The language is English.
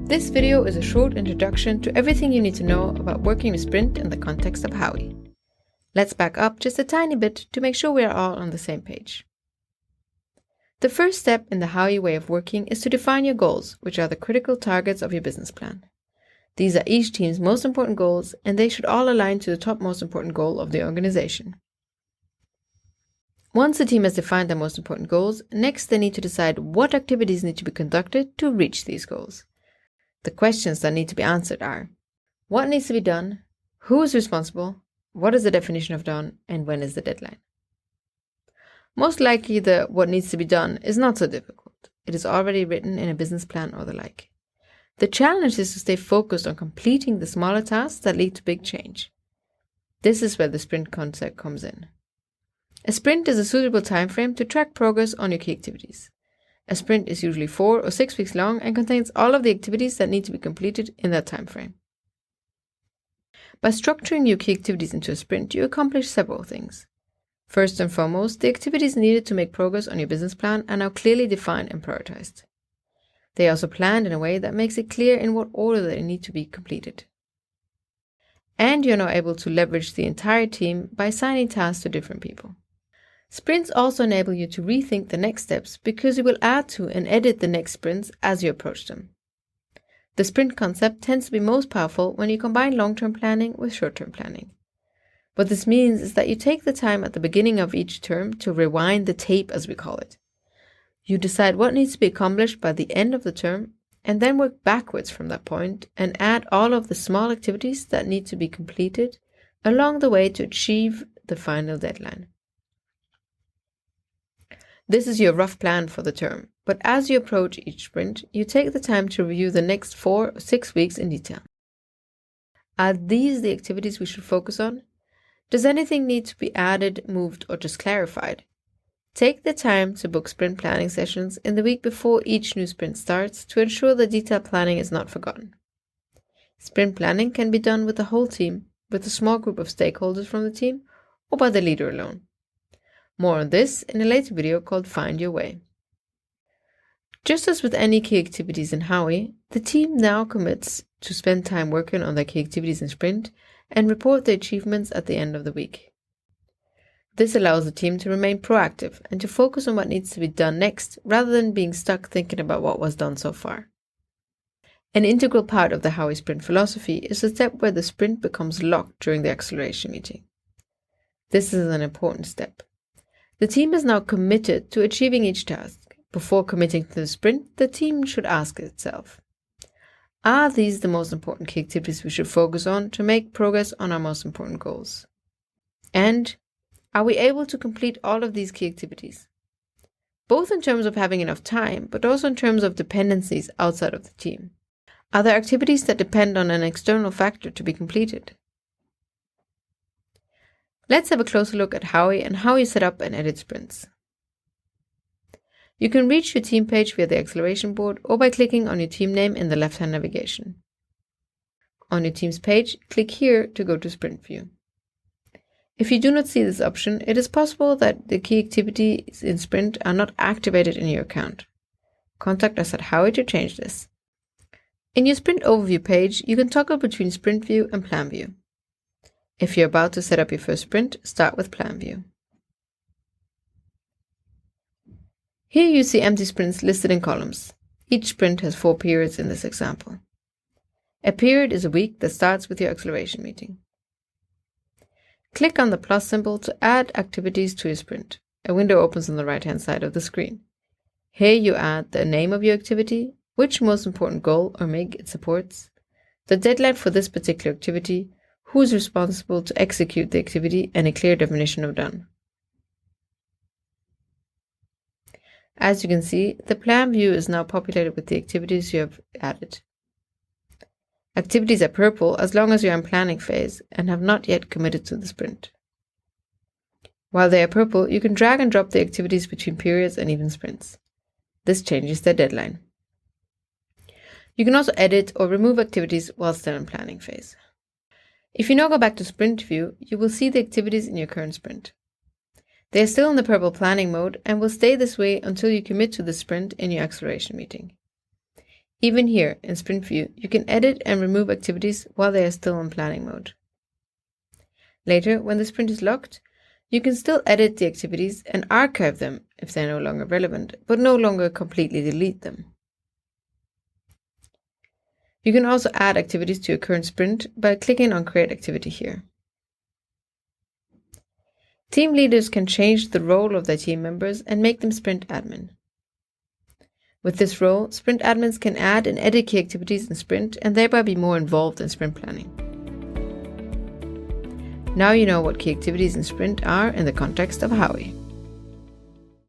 This video is a short introduction to everything you need to know about working with Sprint in the context of Howwe. Let's back up just a tiny bit to make sure we are all on the same page. The first step in the Howwe way of working is to define your goals, which are the critical targets of your business plan. These are each team's most important goals, and they should all align to the top most important goal of the organization. Once the team has defined their most important goals, next they need to decide what activities need to be conducted to reach these goals. The questions that need to be answered are: what needs to be done, who is responsible, what is the definition of done, and when is the deadline? Most likely the what needs to be done is not so difficult. It is already written in a business plan or the like. The challenge is to stay focused on completing the smaller tasks that lead to big change. This is where the sprint concept comes in. A sprint is a suitable time frame to track progress on your key activities. A sprint is usually 4 or 6 weeks long and contains all of the activities that need to be completed in that time frame. By structuring your key activities into a sprint, you accomplish several things. First and foremost, the activities needed to make progress on your business plan are now clearly defined and prioritized. They are also planned in a way that makes it clear in what order they need to be completed. And you're now able to leverage the entire team by assigning tasks to different people. Sprints also enable you to rethink the next steps because you will add to and edit the next sprints as you approach them. The sprint concept tends to be most powerful when you combine long-term planning with short-term planning. What this means is that you take the time at the beginning of each term to rewind the tape, as we call it. You decide what needs to be accomplished by the end of the term and then work backwards from that point and add all of the small activities that need to be completed along the way to achieve the final deadline. This is your rough plan for the term, but as you approach each sprint, you take the time to review the next 4 or 6 weeks in detail. Are these the activities we should focus on? Does anything need to be added, moved, or just clarified? Take the time to book sprint planning sessions in the week before each new sprint starts to ensure that detailed planning is not forgotten. Sprint planning can be done with the whole team, with a small group of stakeholders from the team, or by the leader alone. More on this in a later video called Find Your Way. Just as with any key activities in Howwe, the team now commits to spend time working on their key activities in sprint and report their achievements at the end of the week. This allows the team to remain proactive and to focus on what needs to be done next rather than being stuck thinking about what was done so far. An integral part of the Howwe sprint philosophy is the step where the sprint becomes locked during the acceleration meeting. This is an important step. The team is now committed to achieving each task. Before committing to the sprint, the team should ask itself: are these the most important key activities we should focus on to make progress on our most important goals? And are we able to complete all of these key activities? Both in terms of having enough time, but also in terms of dependencies outside of the team. Are there activities that depend on an external factor to be completed? Let's have a closer look at Howwe and how you set up and edit sprints. You can reach your team page via the acceleration board or by clicking on your team name in the left-hand navigation. On your team's page, click here to go to Sprint View. If you do not see this option, it is possible that the key activities in Sprint are not activated in your account. Contact us at Howwe to change this. In your Sprint Overview page, you can toggle between Sprint View and Plan View. If you're about to set up your first sprint, start with Plan View. Here you see empty sprints listed in columns. Each sprint has 4 periods in this example. A period is a week that starts with your acceleration meeting. Click on the plus symbol to add activities to your sprint. A window opens on the right-hand side of the screen. Here you add the name of your activity, which most important goal or MIG it supports, the deadline for this particular activity, who is responsible to execute the activity, and a clear definition of done. As you can see, the plan view is now populated with the activities you have added. Activities are purple as long as you are in planning phase and have not yet committed to the sprint. While they are purple, you can drag and drop the activities between periods and even sprints. This changes their deadline. You can also edit or remove activities while still in planning phase. If you now go back to Sprint View, you will see the activities in your current sprint. They are still in the purple planning mode and will stay this way until you commit to the sprint in your acceleration meeting. Even here in Sprint View, you can edit and remove activities while they are still in planning mode. Later, when the sprint is locked, you can still edit the activities and archive them if they're no longer relevant, but no longer completely delete them. You can also add activities to your current sprint by clicking on Create Activity here. Team leaders can change the role of their team members and make them sprint admin. With this role, sprint admins can add and edit key activities in sprint and thereby be more involved in sprint planning. Now you know what key activities in sprint are in the context of Howwe.